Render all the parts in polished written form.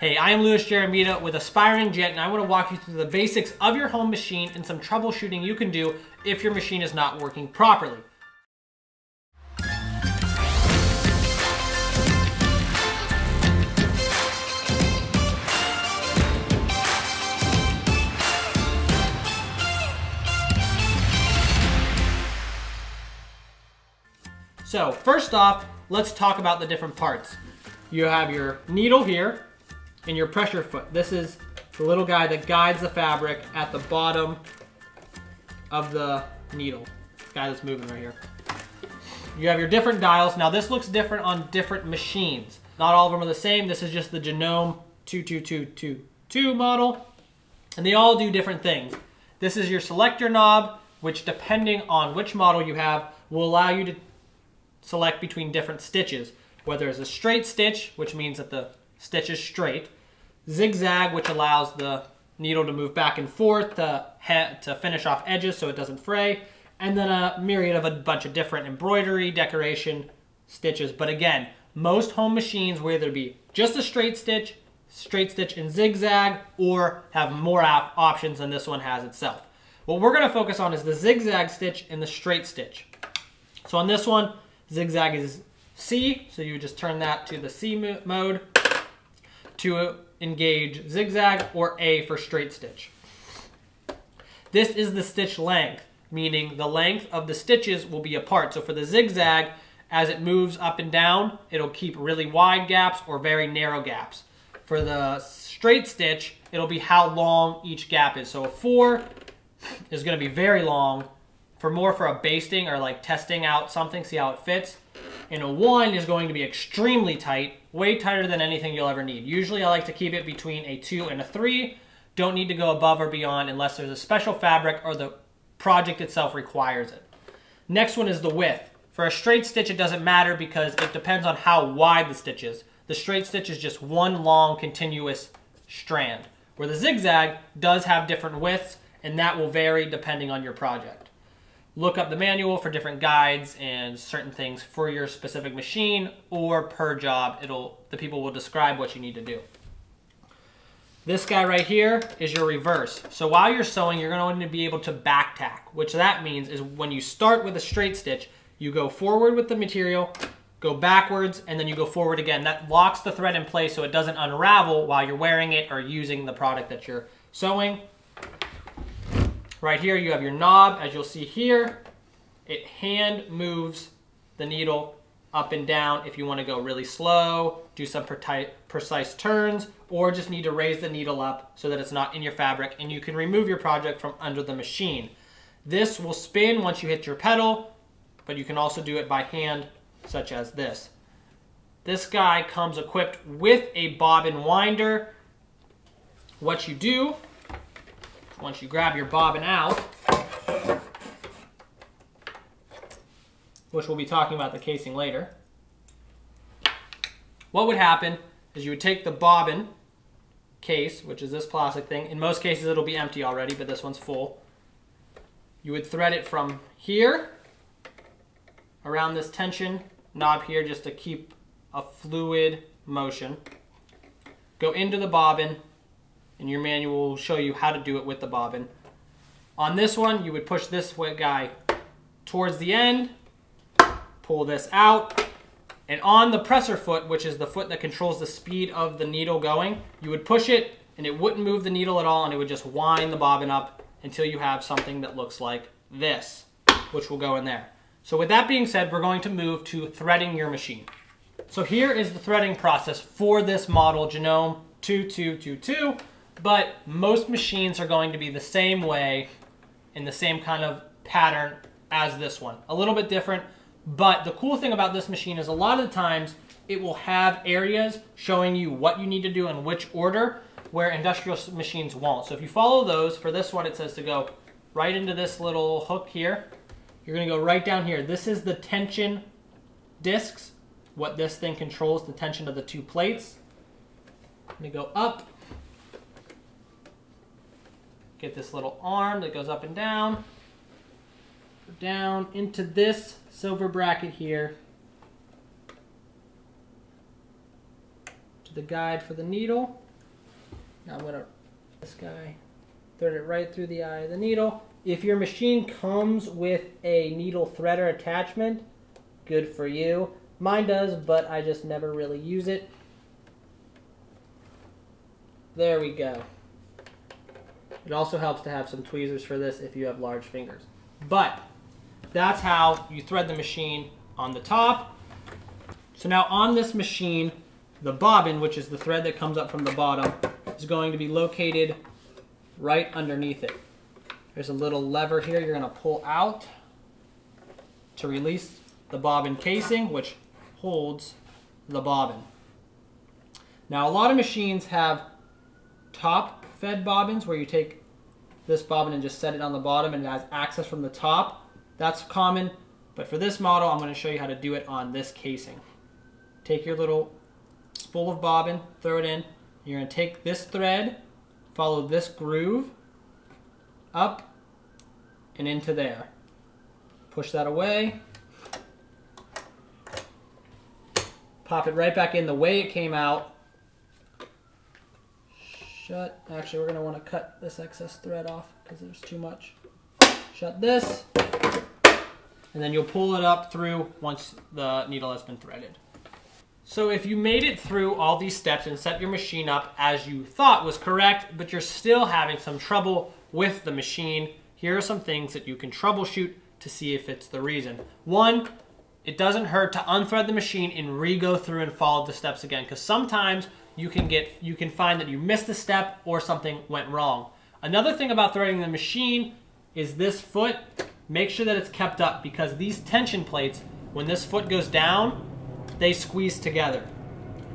Hey, I am Louis Jeremita with Aspiring Jet, and I want to walk you through the basics of your home machine and some troubleshooting you can do if your machine is not working properly. So first off, let's talk about the different parts. You have your needle here and your pressure foot. This is the little guy that guides the fabric at the bottom of the needle. This guy that's moving right here. You have your different dials. Now this looks different on different machines. Not all of them are the same. This is just the Genome 22222 model, and they all do different things. This is your selector knob, which depending on which model you have, will allow you to select between different stitches, whether it's a straight stitch, which means that the stitch is straight, zigzag, which allows the needle to move back and forth to finish off edges so it doesn't fray, and then a myriad of a bunch of different embroidery, decoration stitches. But again, most home machines will either be just a straight stitch and zigzag, or have more options than this one has itself. What we're going to focus on is the zigzag stitch and the straight stitch. So on this one, zigzag is C, so you would just turn that to the C mode to engage zigzag, or A for straight stitch. This is the stitch length, meaning the length of the stitches will be apart. So for the zigzag, as it moves up and down, it'll keep really wide gaps or very narrow gaps. For the straight stitch, it'll be how long each gap is. So a 4 is going to be very long, for a basting or like testing out something, see how it fits. And a 1 is going to be extremely tight, way tighter than anything you'll ever need. Usually I like to keep it between a 2 and a 3. Don't need to go above or beyond unless there's a special fabric or the project itself requires it. Next one is the width. For a straight stitch, it doesn't matter because it depends on how wide the stitch is. The straight stitch is just one long continuous strand, where the zigzag does have different widths, and that will vary depending on your project. Look up the manual for different guides and certain things for your specific machine, or per job, the people will describe what you need to do. This guy right here is your reverse. So while you're sewing, you're going to be able to back tack, which that means is when you start with a straight stitch, you go forward with the material, go backwards, and then you go forward again. That locks the thread in place so it doesn't unravel while you're wearing it or using the product that you're sewing. Right here you have your knob. As you'll see here, it hand moves the needle up and down if you want to go really slow, do some precise turns, or just need to raise the needle up so that it's not in your fabric, and you can remove your project from under the machine. This will spin once you hit your pedal, but you can also do it by hand, such as this. This guy comes equipped with a bobbin winder. What you do, once you grab your bobbin out, which we'll be talking about the casing later, what would happen is you would take the bobbin case, which is this plastic thing. In most cases it'll be empty already, but this one's full. You would thread it from here around this tension knob here just to keep a fluid motion. Go into the bobbin, and your manual will show you how to do it with the bobbin. On this one, you would push this guy towards the end, pull this out, and on the presser foot, which is the foot that controls the speed of the needle going, you would push it, and it wouldn't move the needle at all, and it would just wind the bobbin up until you have something that looks like this, which will go in there. So with that being said, we're going to move to threading your machine. So here is the threading process for this model, Genome 2222. But most machines are going to be the same way, in the same kind of pattern as this one. A little bit different, but the cool thing about this machine is a lot of the times it will have areas showing you what you need to do in which order, where industrial machines won't. So if you follow those, for this one it says to go right into this little hook here. You're going to go right down here. This is the tension discs, what this thing controls, the tension of the two plates. I'm going to go up. Get this little arm that goes up and down. Go down into this silver bracket here. To the guide for the needle. Now I'm gonna, this guy, thread it right through the eye of the needle. If your machine comes with a needle threader attachment, good for you. Mine does, but I just never really use it. There we go. It also helps to have some tweezers for this if you have large fingers. But that's how you thread the machine on the top. So now on this machine, the bobbin, which is the thread that comes up from the bottom, is going to be located right underneath it. There's a little lever here you're going to pull out to release the bobbin casing, which holds the bobbin. Now a lot of machines have top fed bobbins where you take this bobbin and just set it on the bottom and it has access from the top. That's common, but for this model I'm going to show you how to do it on this casing. Take your little spool of bobbin, throw it in. You're going to take this thread, follow this groove up and into there. Push that away. Pop it right back in the way it came out. Shut. Actually, we're going to want to cut this excess thread off because there's too much. Shut this. And then you'll pull it up through once the needle has been threaded. So if you made it through all these steps and set your machine up as you thought was correct, but you're still having some trouble with the machine, here are some things that you can troubleshoot to see if it's the reason. One, it doesn't hurt to unthread the machine and re-go through and follow the steps again, because sometimes you can find that you missed a step or something went wrong. Another thing about threading the machine is this foot. Make sure that it's kept up, because these tension plates, when this foot goes down, they squeeze together.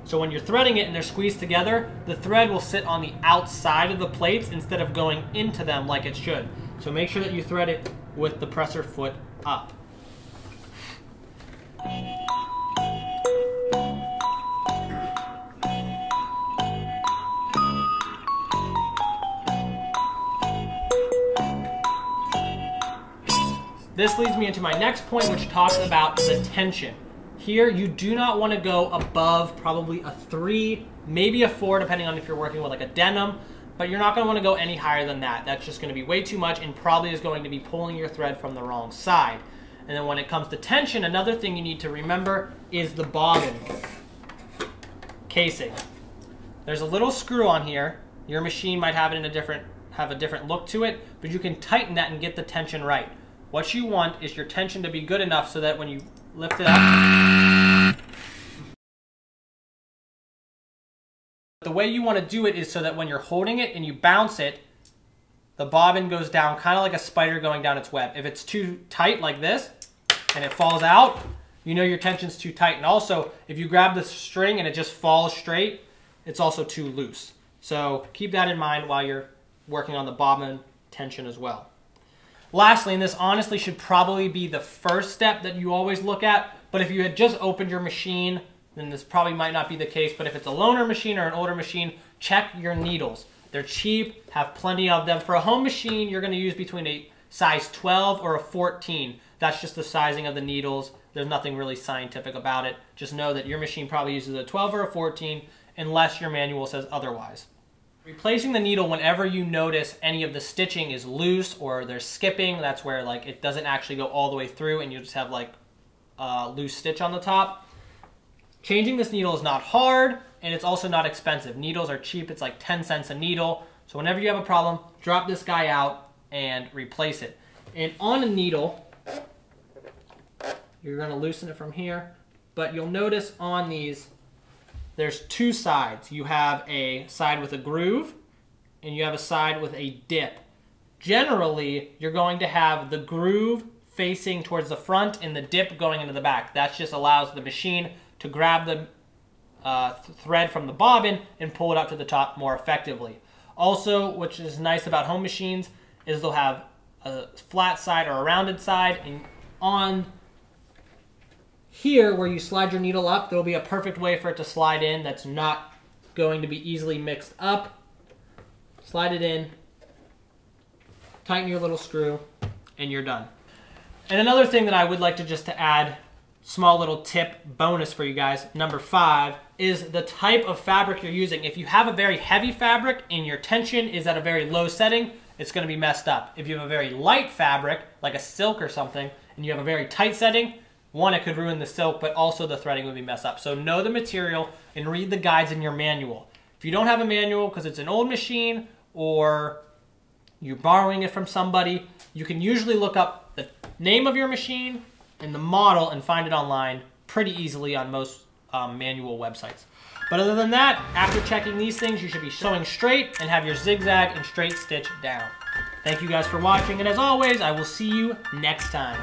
So when you're threading it and they're squeezed together, the thread will sit on the outside of the plates instead of going into them like it should. So make sure that you thread it with the presser foot up. This leads me into my next point, which talks about the tension. Here, you do not want to go above probably a 3, maybe a 4, depending on if you're working with like a denim, but you're not going to want to go any higher than that. That's just going to be way too much and probably is going to be pulling your thread from the wrong side. And then when it comes to tension, another thing you need to remember is the bobbin casing. There's a little screw on here. Your machine might have it in a different look to it, but you can tighten that and get the tension right. What you want is your tension to be good enough so that when you lift it up, the way you want to do it is so that when you're holding it and you bounce it, the bobbin goes down kind of like a spider going down its web. If it's too tight like this and it falls out, you know your tension's too tight. And also, if you grab the string and it just falls straight, it's also too loose. So keep that in mind while you're working on the bobbin tension as well. Lastly, and this honestly should probably be the first step that you always look at, but if you had just opened your machine, then this probably might not be the case, but if it's a loaner machine or an older machine, check your needles. They're cheap, have plenty of them. For a home machine, you're going to use between a size 12 or a 14. That's just the sizing of the needles. There's nothing really scientific about it. Just know that your machine probably uses a 12 or a 14 unless your manual says otherwise. Replacing the needle whenever you notice any of the stitching is loose or there's skipping, that's where like it doesn't actually go all the way through and you just have like a loose stitch on the top. Changing this needle is not hard and it's also not expensive. Needles are cheap, it's like 10 cents a needle. So whenever you have a problem, drop this guy out and replace it. And on a needle, you're going to loosen it from here, but you'll notice on these, there's two sides. You have a side with a groove, and you have a side with a dip. Generally, you're going to have the groove facing towards the front and the dip going into the back. That just allows the machine to grab the thread from the bobbin and pull it up to the top more effectively. Also, which is nice about home machines, is they'll have a flat side or a rounded side, and on here, where you slide your needle up, there will be a perfect way for it to slide in that's not going to be easily mixed up. Slide it in, tighten your little screw, and you're done. And another thing that I would like to add, small little tip bonus for you guys. Number 5 is the type of fabric you're using. If you have a very heavy fabric and your tension is at a very low setting, it's going to be messed up. If you have a very light fabric, like a silk or something, and you have a very tight setting, one, it could ruin the silk, but also the threading would be messed up. So know the material and read the guides in your manual. If you don't have a manual because it's an old machine or you're borrowing it from somebody, you can usually look up the name of your machine and the model and find it online pretty easily on most manual websites. But other than that, after checking these things, you should be sewing straight and have your zigzag and straight stitch down. Thank you guys for watching, and as always, I will see you next time.